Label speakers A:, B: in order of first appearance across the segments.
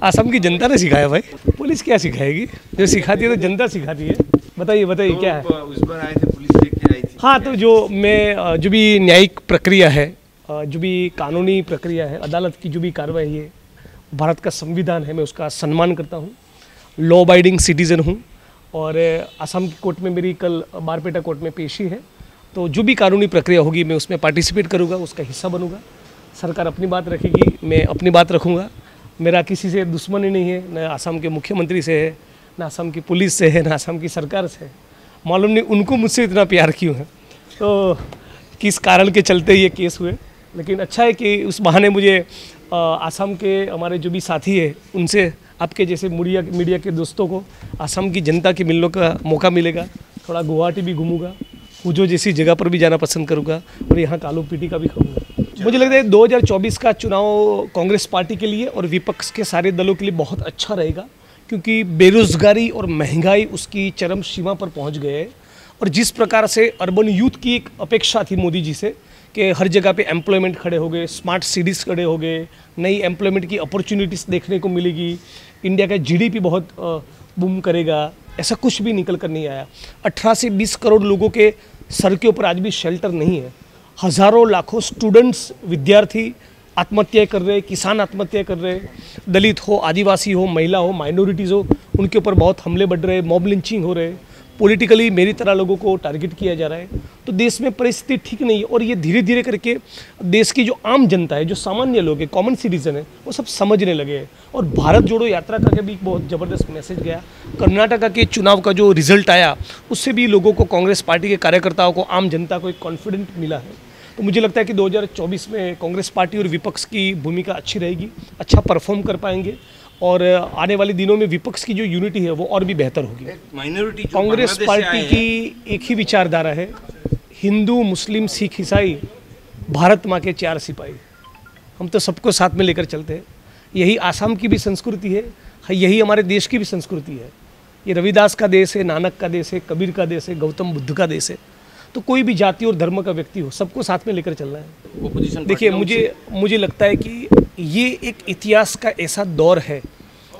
A: असम की जनता ने सिखाया भाई, पुलिस क्या सिखाएगी? जो सिखाती है तो जनता सिखाती है। बताइए बताइए क्या है?
B: उस बार आए थे, पुलिस लेके आई थी।
A: हाँ, तो जो भी न्यायिक प्रक्रिया है, जो भी कानूनी प्रक्रिया है, अदालत की जो भी कार्रवाई है, भारत का संविधान है, मैं उसका सम्मान करता हूँ। लॉ अबाइडिंग सिटीज़न हूँ और असम की कोर्ट में मेरी कल बारपेटा कोर्ट में पेशी है। तो जो भी कानूनी प्रक्रिया होगी मैं उसमें पार्टिसिपेट करूँगा, उसका हिस्सा बनूँगा। सरकार अपनी बात रखेगी, मैं अपनी बात रखूँगा। मेरा किसी से दुश्मनी नहीं है, न असम के मुख्यमंत्री से है, न असम की पुलिस से है, न असम की सरकार से है। मालूम नहीं उनको मुझसे इतना प्यार क्यों है, तो किस कारण के चलते ये केस हुए। लेकिन अच्छा है कि उस बहाने मुझे असम के हमारे जो भी साथी है उनसे, आपके जैसे मीडिया के दोस्तों को असम की जनता के मिलने का मौका मिलेगा। थोड़ा गुवाहाटी भी घूमूंगा, हुजो जैसी जगह पर भी जाना पसंद करूँगा और यहाँ कालू पीटी का भी खाऊंगा। मुझे लगता है 2024 का चुनाव कांग्रेस पार्टी के लिए और विपक्ष के सारे दलों के लिए बहुत अच्छा रहेगा, क्योंकि बेरोजगारी और महंगाई उसकी चरम सीमा पर पहुंच गए है। और जिस प्रकार से अर्बन यूथ की एक अपेक्षा थी मोदी जी से कि हर जगह पे एम्प्लॉयमेंट खड़े हो गए, स्मार्ट सिटीज़ खड़े हो गए, नई एम्प्लॉयमेंट की अपॉर्चुनिटीज़ देखने को मिलेगी, इंडिया का जीडीपी बहुत बूम करेगा, ऐसा कुछ भी निकल कर नहीं आया। 18 से 20 करोड़ लोगों के सर के ऊपर आज भी शेल्टर नहीं है। हज़ारों लाखों स्टूडेंट्स, विद्यार्थी आत्महत्या कर रहे, किसान आत्महत्या कर रहे, दलित हो, आदिवासी हो, महिला हो, माइनॉरिटीज़ हो, उनके ऊपर बहुत हमले बढ़ रहे, मॉब लिंचिंग हो रहे, पॉलिटिकली मेरी तरह लोगों को टारगेट किया जा रहा है। तो देश में परिस्थिति ठीक नहीं है और ये धीरे धीरे करके देश की जो आम जनता है, जो सामान्य लोग हैं, कॉमन सिटीजन है, वो सब समझने लगे हैं। और भारत जोड़ो यात्रा का भी बहुत ज़बरदस्त मैसेज गया। कर्नाटका के चुनाव का जो रिजल्ट आया उससे भी लोगों को, कांग्रेस पार्टी के कार्यकर्ताओं को, आम जनता को एक कॉन्फिडेंट मिला है। तो मुझे लगता है कि 2024 में कांग्रेस पार्टी और विपक्ष की भूमिका अच्छी रहेगी, अच्छा परफॉर्म कर पाएंगे और आने वाले दिनों में विपक्ष की जो यूनिटी है वो और भी बेहतर होगी।
B: माइनॉरिटी
A: कांग्रेस पार्टी की एक ही विचारधारा है, हिंदू, मुस्लिम, सिख, ईसाई, भारत माँ के 4 सिपाही। हम तो सबको साथ में लेकर चलते हैं। यही आसाम की भी संस्कृति है, यही हमारे देश की भी संस्कृति है। ये रविदास का देश है, नानक का देश है, कबीर का देश है, गौतम बुद्ध का देश है। तो कोई भी जाति और धर्म का व्यक्ति हो, सबको साथ में लेकर चलना है। देखिए, मुझे लगता है कि ये एक इतिहास का ऐसा दौर है,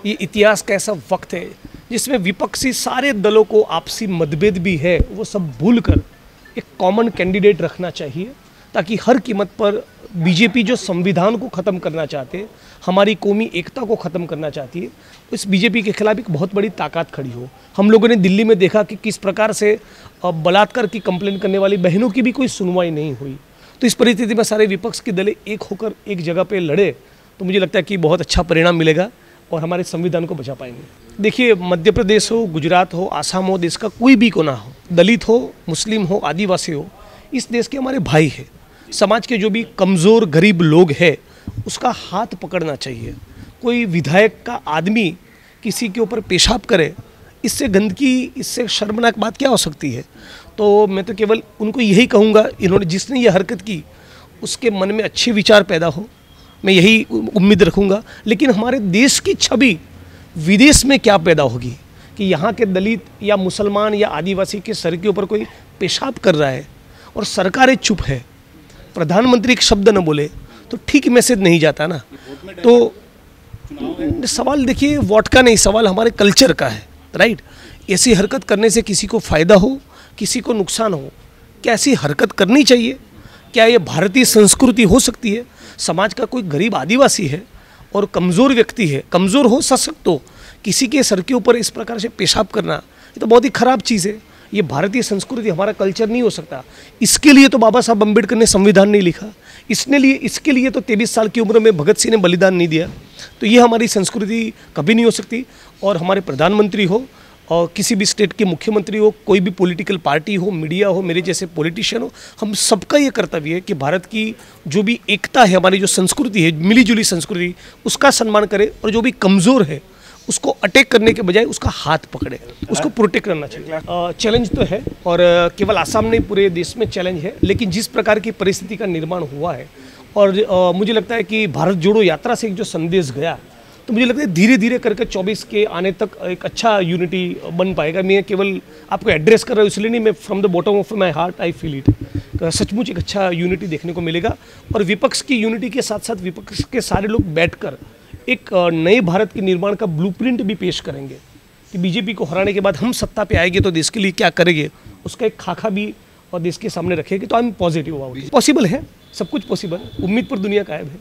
A: ये इतिहास का ऐसा वक्त है जिसमें विपक्षी सारे दलों को आपसी मतभेद भी है, वो सब भूलकर एक कॉमन कैंडिडेट रखना चाहिए, ताकि हर कीमत पर बीजेपी जो संविधान को ख़त्म करना चाहते हैं, हमारी कौमी एकता को ख़त्म करना चाहती है, इस बीजेपी के खिलाफ एक बहुत बड़ी ताकत खड़ी हो। हम लोगों ने दिल्ली में देखा कि किस प्रकार से बलात्कार की कंप्लेन करने वाली बहनों की भी कोई सुनवाई नहीं हुई। तो इस परिस्थिति में सारे विपक्ष के दल एक होकर एक जगह पे लड़े तो मुझे लगता है कि बहुत अच्छा परिणाम मिलेगा और हमारे संविधान को बचा पाएंगे। देखिए, मध्य प्रदेश हो, गुजरात हो, आसाम हो, देश का कोई भी कोना हो, दलित हो, मुस्लिम हो, आदिवासी हो, इस देश के हमारे भाई है। समाज के जो भी कमज़ोर गरीब लोग हैं उसका हाथ पकड़ना चाहिए। कोई विधायक का आदमी किसी के ऊपर पेशाब करे, इससे गंदगी, इससे शर्मनाक बात क्या हो सकती है। तो मैं तो केवल उनको यही कहूँगा, इन्होंने जिसने ये हरकत की उसके मन में अच्छे विचार पैदा हो, मैं यही उम्मीद रखूँगा। लेकिन हमारे देश की छवि विदेश में क्या पैदा होगी कि यहाँ के दलित या मुसलमान या आदिवासी के सर के ऊपर कोई पेशाब कर रहा है और सरकारें चुप है, प्रधानमंत्री एक शब्द न बोले, तो ठीक मैसेज नहीं जाता ना। तो सवाल देखिए वोट का नहीं, सवाल हमारे कल्चर का है, राइट। ऐसी हरकत करने से किसी को फ़ायदा हो, किसी को नुकसान हो, क्या ऐसी हरकत करनी चाहिए? क्या ये भारतीय संस्कृति हो सकती है? समाज का कोई गरीब आदिवासी है और कमज़ोर व्यक्ति है, कमज़ोर हो, सशक्त हो, किसी के सर के ऊपर इस प्रकार से पेशाब करना, ये तो बहुत ही ख़राब चीज़ है। ये भारतीय संस्कृति, हमारा कल्चर नहीं हो सकता। इसके लिए तो बाबा साहब अम्बेडकर ने संविधान नहीं लिखा, इसके लिए तो 23 साल की उम्र में भगत सिंह ने बलिदान नहीं दिया। तो ये हमारी संस्कृति कभी नहीं हो सकती। और हमारे प्रधानमंत्री हो और किसी भी स्टेट के मुख्यमंत्री हो, कोई भी पॉलिटिकल पार्टी हो, मीडिया हो, मेरे जैसे पॉलिटिशियन हो, हम सबका ये कर्तव्य है कि भारत की जो भी एकता है, हमारी जो संस्कृति है, मिलीजुली संस्कृति, उसका सम्मान करें और जो भी कमज़ोर है उसको अटैक करने के बजाय उसका हाथ पकड़े, उसको प्रोटेक्ट करना चाहिए। चैलेंज तो है और केवल आसाम नहीं, पूरे देश में चैलेंज है। लेकिन जिस प्रकार की परिस्थिति का निर्माण हुआ है और मुझे लगता है कि भारत जोड़ो यात्रा से एक जो संदेश गया, तो मुझे लगता है धीरे धीरे करके 24 के आने तक एक अच्छा यूनिटी बन पाएगा। मैं केवल आपको एड्रेस कर रहा हूँ इसलिए नहीं, मैं from the bottom of my heart I feel it. सचमुच एक अच्छा यूनिटी देखने को मिलेगा और विपक्ष की यूनिटी के साथ साथ विपक्ष के सारे लोग बैठकर एक नए भारत के निर्माण का ब्लूप्रिंट भी पेश करेंगे कि बीजेपी को हराने के बाद हम सत्ता पे आएंगे तो देश के लिए क्या करेंगे, उसका एक खाका भी और देश के सामने रखेंगे। तो I am positive about it. Possible है, सब कुछ पॉसिबल, उम्मीद पर दुनिया कायम है।